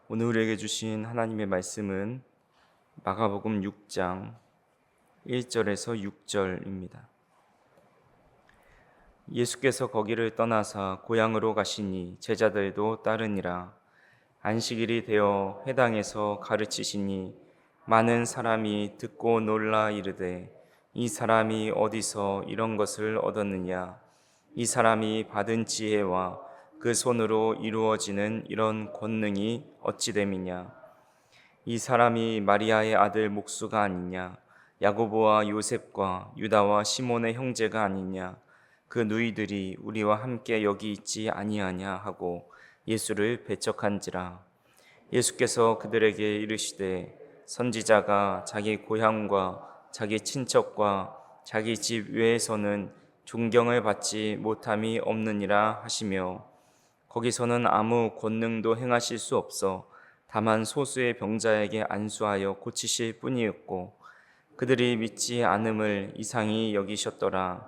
오늘 우리에게 주신 하나님의 말씀은 마가복음 6장 1절에서 6절입니다. 예수께서 거기를 떠나사 고향으로 가시니 제자들도 따르니라. 안식일이 되어 회당에서 가르치시니 많은 사람이 듣고 놀라 이르되 이 사람이 어디서 이런 것을 얻었느냐? 이 사람이 받은 지혜와 그 손으로 이루어지는 이런 권능이 어찌 됨이냐? 이 사람이 마리아의 아들 목수가 아니냐? 야고보와 요셉과 유다와 시몬의 형제가 아니냐? 그 누이들이 우리와 함께 여기 있지 아니하냐 하고 예수를 배척한지라. 예수께서 그들에게 이르시되 선지자가 자기 고향과 자기 친척과 자기 집 외에서는 존경을 받지 못함이 없느니라 하시며, 거기서는 아무 권능도 행하실 수 없어 다만 소수의 병자에게 안수하여 고치실 뿐이었고 그들이 믿지 않음을 이상히 여기셨더라.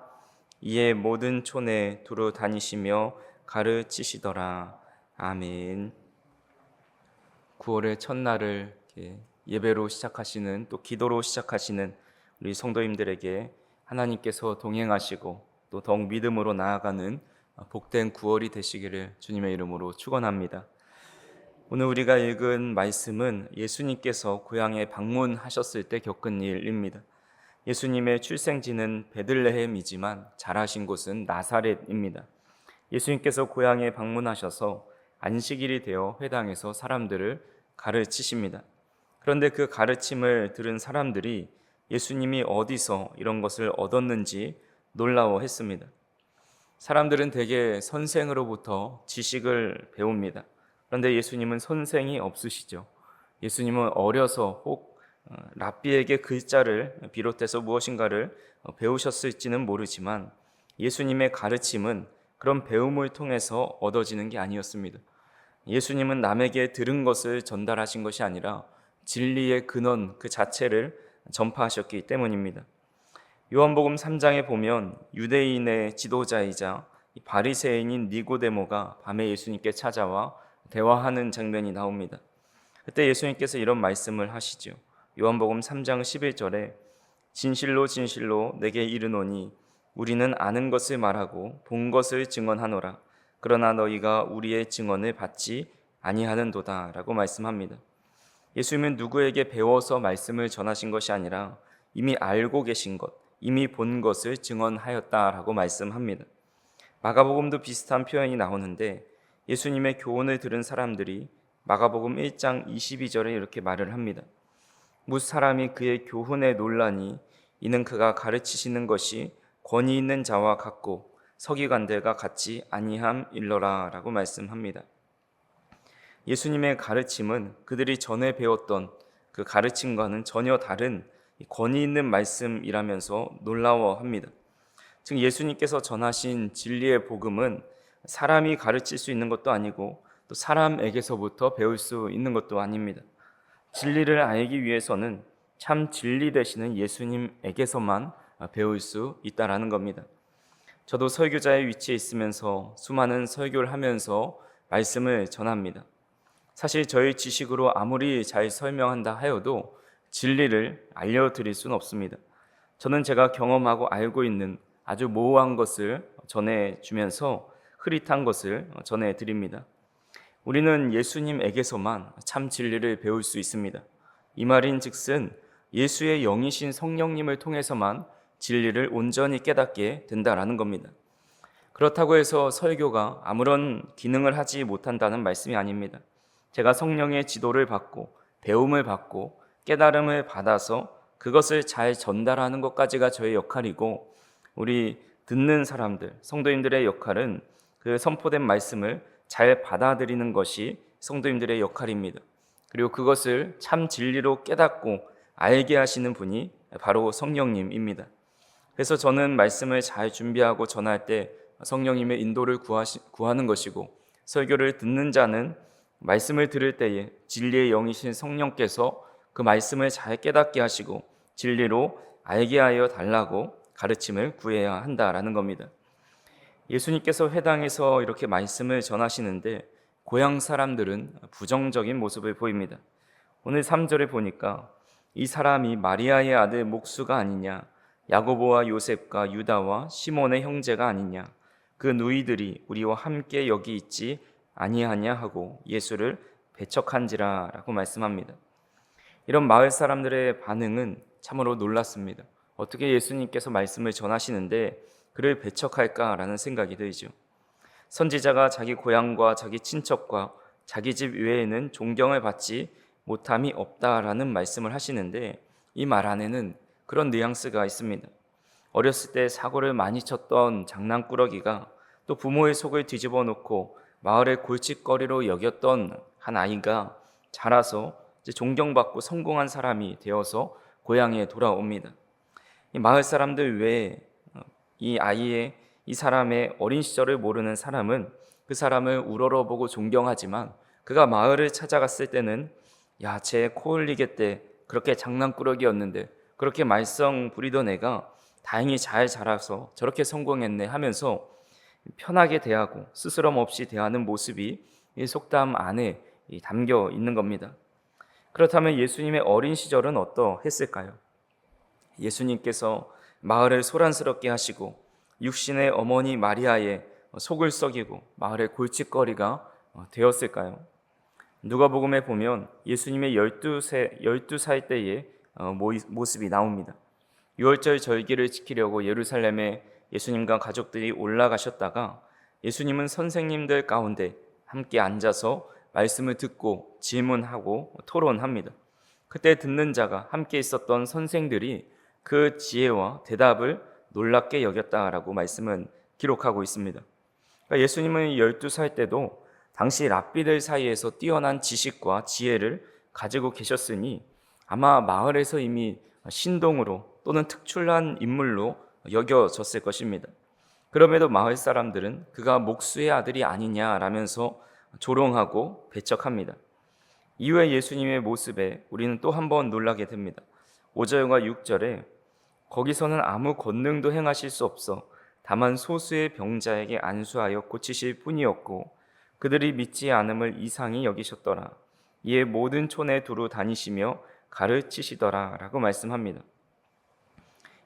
이에 모든 촌에 두루 다니시며 가르치시더라. 아멘. 9월의 첫날을 예배로 시작하시는, 또 기도로 시작하시는 우리 성도님들에게 하나님께서 동행하시고 또 더욱 믿음으로 나아가는 복된 9월이 되시기를 주님의 이름으로 축원합니다. 오늘 우리가 읽은 말씀은 예수님께서 고향에 방문하셨을 때 겪은 일입니다. 예수님의 출생지는 베들레헴이지만 자라신 곳은 나사렛입니다. 예수님께서 고향에 방문하셔서 안식일이 되어 회당에서 사람들을 가르치십니다. 그런데 그 가르침을 들은 사람들이 예수님이 어디서 이런 것을 얻었는지 놀라워했습니다. 사람들은 대개 선생으로부터 지식을 배웁니다. 그런데 예수님은 선생이 없으시죠. 예수님은 어려서 혹 랍비에게 글자를 비롯해서 무엇인가를 배우셨을지는 모르지만 예수님의 가르침은 그런 배움을 통해서 얻어지는 게 아니었습니다. 예수님은 남에게 들은 것을 전달하신 것이 아니라 진리의 근원 그 자체를 전파하셨기 때문입니다. 요한복음 3장에 보면 유대인의 지도자이자 바리새인인 니고데모가 밤에 예수님께 찾아와 대화하는 장면이 나옵니다. 그때 예수님께서 이런 말씀을 하시죠. 요한복음 3장 11절에 진실로 진실로 내게 이르노니 우리는 아는 것을 말하고 본 것을 증언하노라. 그러나 너희가 우리의 증언을 받지 아니하는도다 라고 말씀합니다. 예수님은 누구에게 배워서 말씀을 전하신 것이 아니라 이미 알고 계신 것, 이미 본 것을 증언하였다라고 말씀합니다. 마가복음도 비슷한 표현이 나오는데 예수님의 교훈을 들은 사람들이 마가복음 1장 22절에 이렇게 말을 합니다. 뭇 사람이 그의 교훈에 놀라니 이는 그가 가르치시는 것이 권위 있는 자와 같고 서기관들과 같지 아니함일러라 라고 말씀합니다. 예수님의 가르침은 그들이 전에 배웠던 그 가르침과는 전혀 다른 권위 있는 말씀이라면서 놀라워합니다. 즉 예수님께서 전하신 진리의 복음은 사람이 가르칠 수 있는 것도 아니고 또 사람에게서부터 배울 수 있는 것도 아닙니다. 진리를 알기 위해서는 참 진리 되시는 예수님에게서만 배울 수 있다라는 겁니다. 저도 설교자의 위치에 있으면서 수많은 설교를 하면서 말씀을 전합니다. 사실 저희 지식으로 아무리 잘 설명한다 하여도 진리를 알려드릴 수는 없습니다. 저는 제가 경험하고 알고 있는 아주 모호한 것을 전해주면서 흐릿한 것을 전해드립니다. 우리는 예수님에게서만 참 진리를 배울 수 있습니다. 이 말인 즉슨 예수의 영이신 성령님을 통해서만 진리를 온전히 깨닫게 된다라는 겁니다. 그렇다고 해서 설교가 아무런 기능을 하지 못한다는 말씀이 아닙니다. 제가 성령의 지도를 받고 배움을 받고 깨달음을 받아서 그것을 잘 전달하는 것까지가 저의 역할이고, 우리 듣는 사람들, 성도님들의 역할은 그 선포된 말씀을 잘 받아들이는 것이 성도님들의 역할입니다. 그리고 그것을 참 진리로 깨닫고 알게 하시는 분이 바로 성령님입니다. 그래서 저는 말씀을 잘 준비하고 전할 때 성령님의 인도를 구하는 것이고, 설교를 듣는 자는 말씀을 들을 때에 진리의 영이신 성령께서 그 말씀을 잘 깨닫게 하시고 진리로 알게 하여 달라고 가르침을 구해야 한다라는 겁니다. 예수님께서 회당에서 이렇게 말씀을 전하시는데 고향 사람들은 부정적인 모습을 보입니다. 오늘 3절에 보니까 이 사람이 마리아의 아들 목수가 아니냐, 야고보와 요셉과 유다와 시몬의 형제가 아니냐, 그 누이들이 우리와 함께 여기 있지 아니하냐 하고 예수를 배척한지라 라고 말씀합니다. 이런 마을 사람들의 반응은 참으로 놀랐습니다. 어떻게 예수님께서 말씀을 전하시는데 그를 배척할까라는 생각이 들죠. 선지자가 자기 고향과 자기 친척과 자기 집 외에는 존경을 받지 못함이 없다라는 말씀을 하시는데 이 말 안에는 그런 뉘앙스가 있습니다. 어렸을 때 사고를 많이 쳤던 장난꾸러기가 또 부모의 속을 뒤집어 놓고 마을의 골칫거리로 여겼던 한 아이가 자라서 이제 존경받고 성공한 사람이 되어서 고향에 돌아옵니다. 이 마을 사람들 외에 이 사람의 어린 시절을 모르는 사람은 그 사람을 우러러보고 존경하지만 그가 마을을 찾아갔을 때는 야, 쟤 코 흘리게 때 그렇게 장난꾸러기였는데 그렇게 말썽 부리던 애가 다행히 잘 자라서 저렇게 성공했네 하면서 편하게 대하고 스스럼 없이 대하는 모습이 이 속담 안에 담겨 있는 겁니다. 그렇다면 예수님의 어린 시절은 어떠했을까요? 예수님께서 마을을 소란스럽게 하시고 육신의 어머니 마리아의 속을 썩이고 마을의 골칫거리가 되었을까요? 누가복음에 보면 예수님의 12살 때의 모습이 나옵니다. 유월절 절기를 지키려고 예루살렘에 예수님과 가족들이 올라가셨다가 예수님은 선생님들 가운데 함께 앉아서 말씀을 듣고 질문하고 토론합니다. 그때 듣는 자가 함께 있었던 선생들이 그 지혜와 대답을 놀랍게 여겼다라고 말씀은 기록하고 있습니다. 그러니까 예수님은 12살 때도 당시 랍비들 사이에서 뛰어난 지식과 지혜를 가지고 계셨으니 아마 마을에서 이미 신동으로 또는 특출난 인물로 여겨졌을 것입니다. 그럼에도 마을 사람들은 그가 목수의 아들이 아니냐라면서 조롱하고 배척합니다. 이후에 예수님의 모습에 우리는 또 한 번 놀라게 됩니다. 5절과 6절에 거기서는 아무 권능도 행하실 수 없어 다만 소수의 병자에게 안수하여 고치실 뿐이었고 그들이 믿지 않음을 이상히 여기셨더라. 이에 모든 촌에 두루 다니시며 가르치시더라 라고 말씀합니다.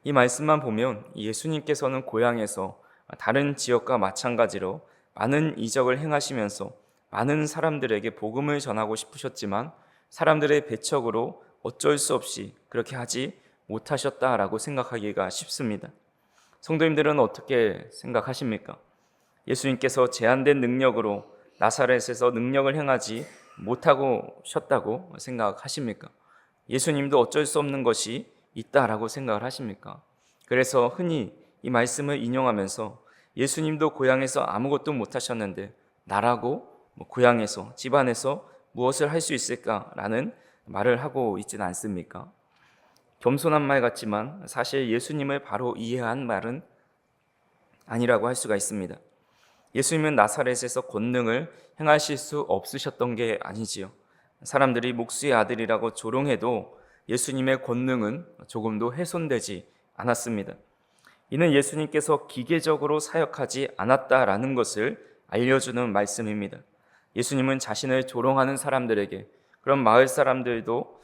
이 말씀만 보면 예수님께서는 고향에서 다른 지역과 마찬가지로 많은 이적을 행하시면서 많은 사람들에게 복음을 전하고 싶으셨지만 사람들의 배척으로 어쩔 수 없이 그렇게 하지 못하셨다라고 생각하기가 쉽습니다. 성도님들은 어떻게 생각하십니까? 예수님께서 제한된 능력으로 나사렛에서 능력을 행하지 못하고 셨다고 생각하십니까? 예수님도 어쩔 수 없는 것이 있다라고 생각을 하십니까? 그래서 흔히 이 말씀을 인용하면서 예수님도 고향에서 아무것도 못하셨는데 나라고 고향에서 집안에서 무엇을 할 수 있을까라는 말을 하고 있지는 않습니까? 겸손한 말 같지만 사실 예수님을 바로 이해한 말은 아니라고 할 수가 있습니다. 예수님은 나사렛에서 권능을 행하실 수 없으셨던 게 아니지요. 사람들이 목수의 아들이라고 조롱해도 예수님의 권능은 조금도 훼손되지 않았습니다. 이는 예수님께서 기계적으로 사역하지 않았다라는 것을 알려주는 말씀입니다. 예수님은 자신을 조롱하는 사람들에게 그런 마을 사람들도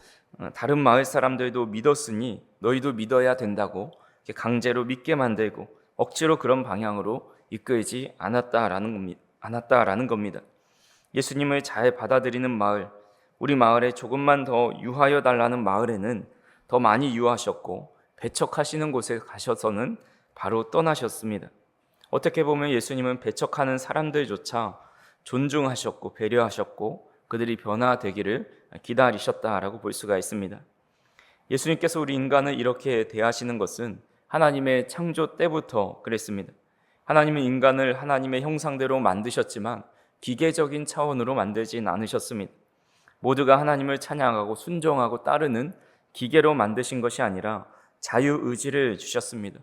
다른 마을 사람들도 믿었으니 너희도 믿어야 된다고 강제로 믿게 만들고 억지로 그런 방향으로 이끌지 않았다라는 겁니다. 예수님을 잘 받아들이는 마을, 우리 마을에 조금만 더 유하여 달라는 마을에는 더 많이 유하셨고 배척하시는 곳에 가셔서는 바로 떠나셨습니다. 어떻게 보면 예수님은 배척하는 사람들조차 존중하셨고 배려하셨고 그들이 변화되기를 기다리셨다라고 볼 수가 있습니다. 예수님께서 우리 인간을 이렇게 대하시는 것은 하나님의 창조 때부터 그랬습니다. 하나님은 인간을 하나님의 형상대로 만드셨지만 기계적인 차원으로 만들진 않으셨습니다. 모두가 하나님을 찬양하고 순종하고 따르는 기계로 만드신 것이 아니라 자유의지를 주셨습니다.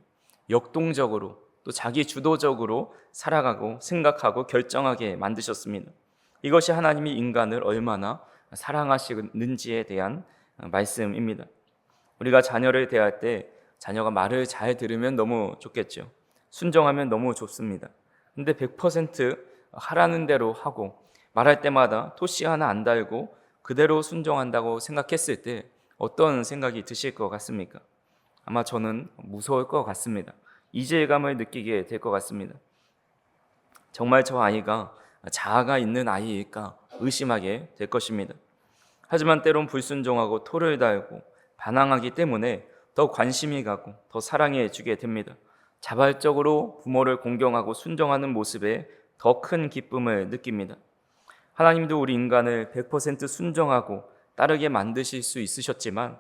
역동적으로 또 자기 주도적으로 살아가고 생각하고 결정하게 만드셨습니다. 이것이 하나님이 인간을 얼마나 사랑하시는지에 대한 말씀입니다. 우리가 자녀를 대할 때 자녀가 말을 잘 들으면 너무 좋겠죠. 순종하면 너무 좋습니다. 근데 100% 하라는 대로 하고 말할 때마다 토시 하나 안 달고 그대로 순종한다고 생각했을 때 어떤 생각이 드실 것 같습니까? 아마 저는 무서울 것 같습니다. 이질감을 느끼게 될 것 같습니다. 정말 저 아이가 자아가 있는 아이일까 의심하게 될 것입니다. 하지만 때론 불순종하고 토를 달고 반항하기 때문에 더 관심이 가고 더 사랑해 주게 됩니다. 자발적으로 부모를 공경하고 순종하는 모습에 더 큰 기쁨을 느낍니다. 하나님도 우리 인간을 100% 순종하고 따르게 만드실 수 있으셨지만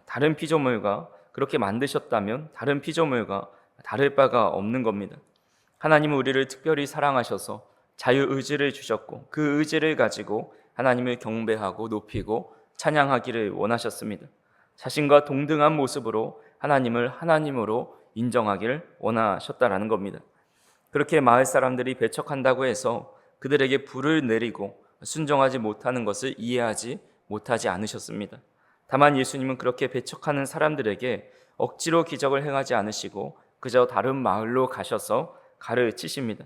다른 피조물과 그렇게 만드셨다면 다른 피조물과 다를 바가 없는 겁니다. 하나님은 우리를 특별히 사랑하셔서 자유의지를 주셨고 그 의지를 가지고 하나님을 경배하고 높이고 찬양하기를 원하셨습니다. 자신과 동등한 모습으로 하나님을 하나님으로 인정하기를 원하셨다라는 겁니다. 그렇게 마을 사람들이 배척한다고 해서 그들에게 불을 내리고 순종하지 못하는 것을 이해하지 못하지 않으셨습니다. 다만 예수님은 그렇게 배척하는 사람들에게 억지로 기적을 행하지 않으시고 그저 다른 마을로 가셔서 가르치십니다.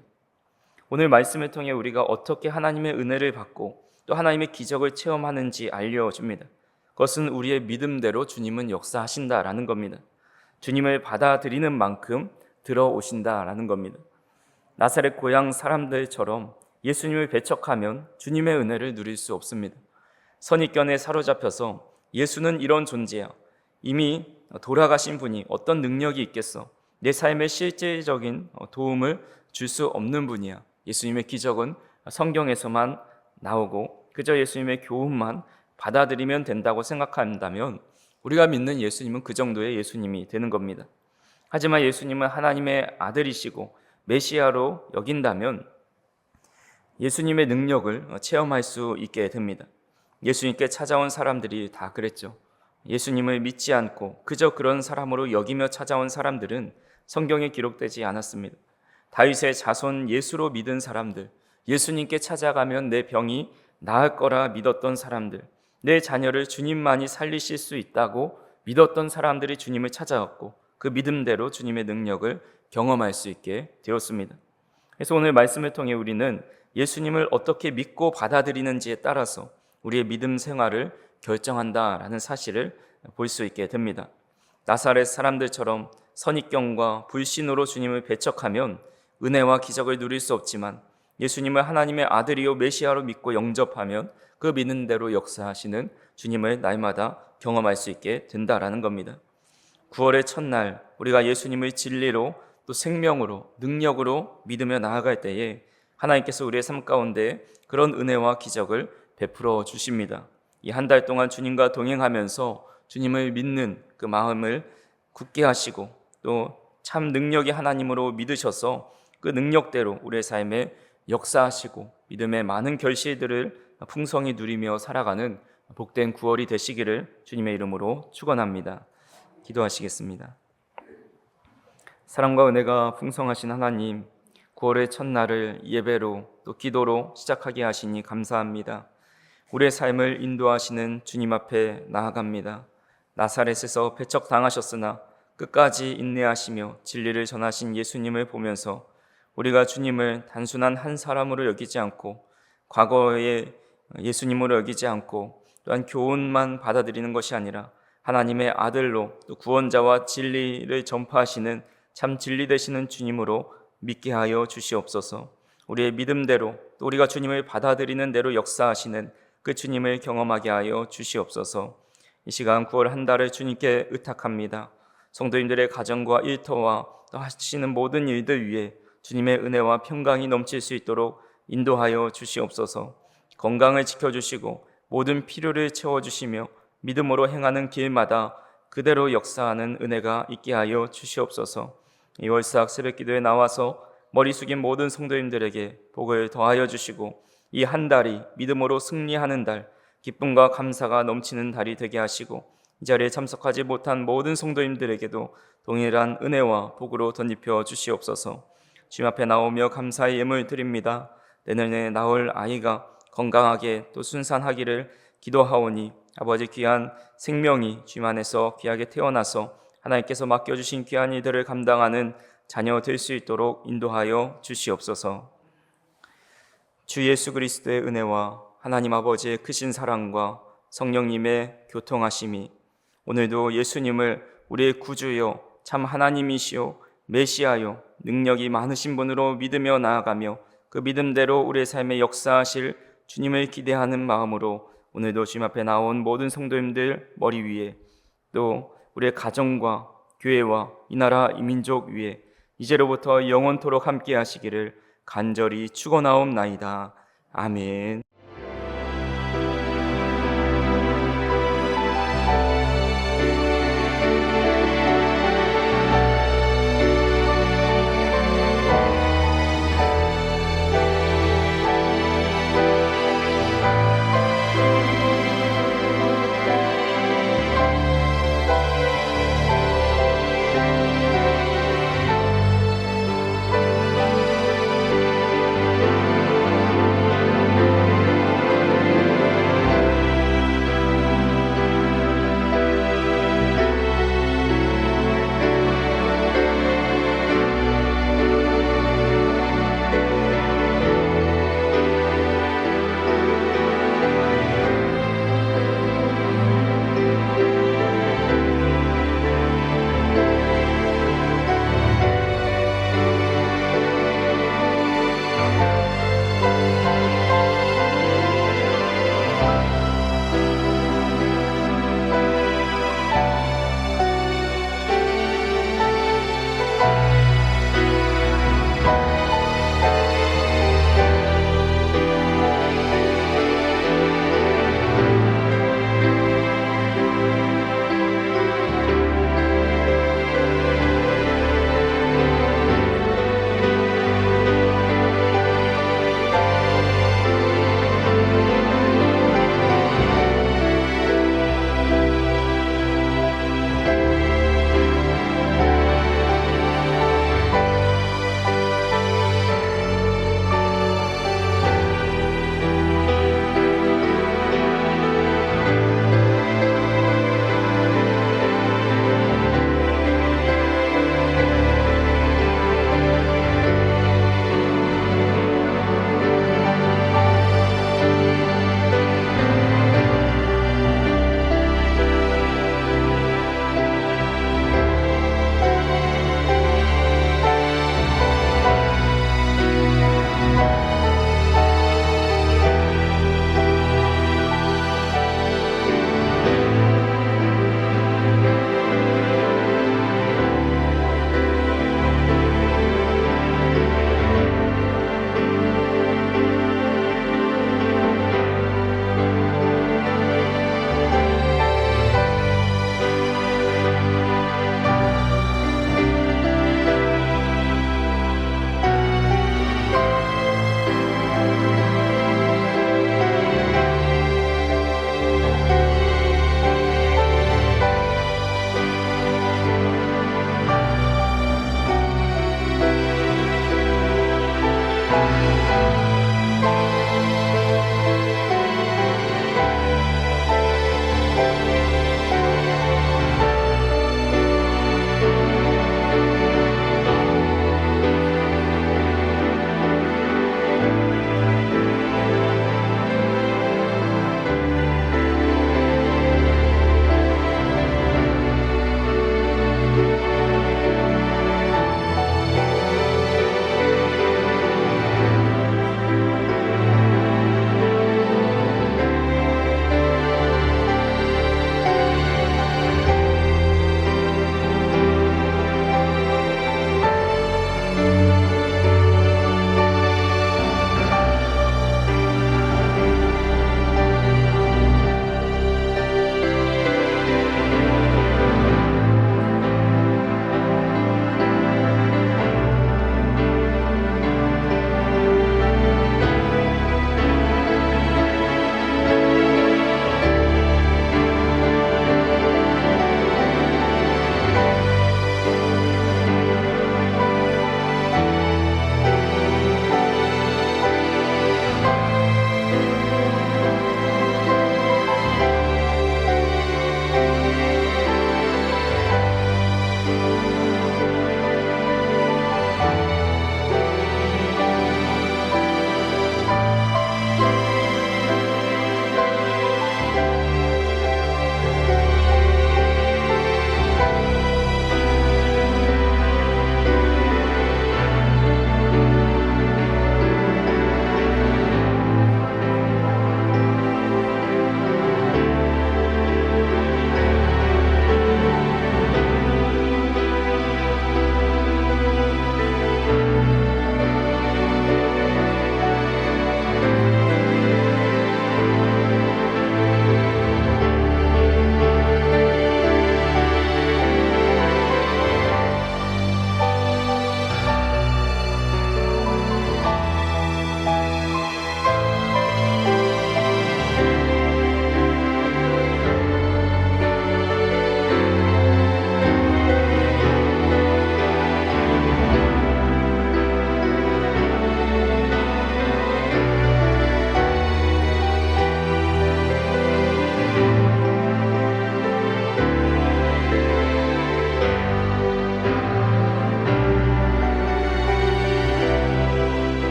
오늘 말씀을 통해 우리가 어떻게 하나님의 은혜를 받고 또 하나님의 기적을 체험하는지 알려줍니다. 그것은 우리의 믿음대로 주님은 역사하신다라는 겁니다. 주님을 받아들이는 만큼 들어오신다라는 겁니다. 나사렛 고향 사람들처럼 예수님을 배척하면 주님의 은혜를 누릴 수 없습니다. 선입견에 사로잡혀서 예수는 이런 존재야, 이미 돌아가신 분이 어떤 능력이 있겠어, 내 삶에 실질적인 도움을 줄 수 없는 분이야, 예수님의 기적은 성경에서만 나오고 그저 예수님의 교훈만 받아들이면 된다고 생각한다면 우리가 믿는 예수님은 그 정도의 예수님이 되는 겁니다. 하지만 예수님은 하나님의 아들이시고 메시아로 여긴다면 예수님의 능력을 체험할 수 있게 됩니다. 예수님께 찾아온 사람들이 다 그랬죠. 예수님을 믿지 않고 그저 그런 사람으로 여기며 찾아온 사람들은 성경에 기록되지 않았습니다. 다윗의 자손 예수로 믿은 사람들, 예수님께 찾아가면 내 병이 나을 거라 믿었던 사람들, 내 자녀를 주님만이 살리실 수 있다고 믿었던 사람들이 주님을 찾아왔고 그 믿음대로 주님의 능력을 경험할 수 있게 되었습니다. 그래서 오늘 말씀을 통해 우리는 예수님을 어떻게 믿고 받아들이는지에 따라서 우리의 믿음 생활을 결정한다라는 사실을 볼 수 있게 됩니다. 나사렛 사람들처럼 선입견과 불신으로 주님을 배척하면 은혜와 기적을 누릴 수 없지만 예수님을 하나님의 아들이요 메시아로 믿고 영접하면 그 믿는 대로 역사하시는 주님을 날마다 경험할 수 있게 된다라는 겁니다. 9월의 첫날 우리가 예수님을 진리로 또 생명으로 능력으로 믿으며 나아갈 때에 하나님께서 우리의 삶 가운데 그런 은혜와 기적을 베풀어 주십니다. 이 한 달 동안 주님과 동행하면서 주님을 믿는 그 마음을 굳게 하시고 또 참 능력이 하나님으로 믿으셔서 그 능력대로 우리의 삶에 역사하시고 믿음의 많은 결실들을 풍성히 누리며 살아가는 복된 9월이 되시기를 주님의 이름으로 축원합니다. 기도하시겠습니다. 사랑과 은혜가 풍성하신 하나님, 9월의 첫날을 예배로 또 기도로 시작하게 하시니 감사합니다. 우리의 삶을 인도하시는 주님 앞에 나아갑니다. 나사렛에서 배척당하셨으나 끝까지 인내하시며 진리를 전하신 예수님을 보면서 우리가 주님을 단순한 한 사람으로 여기지 않고 과거의 예수님으로 여기지 않고 또한 교훈만 받아들이는 것이 아니라 하나님의 아들로 또 구원자와 진리를 전파하시는 참 진리 되시는 주님으로 믿게 하여 주시옵소서. 우리의 믿음대로 또 우리가 주님을 받아들이는 대로 역사하시는 그 주님을 경험하게 하여 주시옵소서. 이 시간 9월 한 달을 주님께 의탁합니다. 성도님들의 가정과 일터와 또 하시는 모든 일들 위에 주님의 은혜와 평강이 넘칠 수 있도록 인도하여 주시옵소서. 건강을 지켜주시고 모든 필요를 채워주시며 믿음으로 행하는 길마다 그대로 역사하는 은혜가 있게 하여 주시옵소서. 이 월삭 새벽기도에 나와서 머리 숙인 모든 성도님들에게 복을 더하여 주시고 이 한 달이 믿음으로 승리하는 달, 기쁨과 감사가 넘치는 달이 되게 하시고 이 자리에 참석하지 못한 모든 성도님들에게도 동일한 은혜와 복으로 덧입혀 주시옵소서. 주님 앞에 나오며 감사의 예물 드립니다. 내년에 나올 아이가 건강하게 또 순산하기를 기도하오니 아버지 귀한 생명이 주님 안에서 귀하게 태어나서 하나님께서 맡겨주신 귀한 일들을 감당하는 자녀 될 수 있도록 인도하여 주시옵소서. 주 예수 그리스도의 은혜와 하나님 아버지의 크신 사랑과 성령님의 교통하심이 오늘도 예수님을 우리의 구주요 참 하나님이시요 메시아요 능력이 많으신 분으로 믿으며 나아가며 그 믿음대로 우리의 삶에 역사하실 주님을 기대하는 마음으로 오늘도 주님 앞에 나온 모든 성도님들 머리 위에 또 우리의 가정과 교회와 이 나라 이 민족 위에 이제로부터 영원토록 함께 하시기를 간절히 축원하옵나이다. 아멘.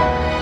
주옵소서.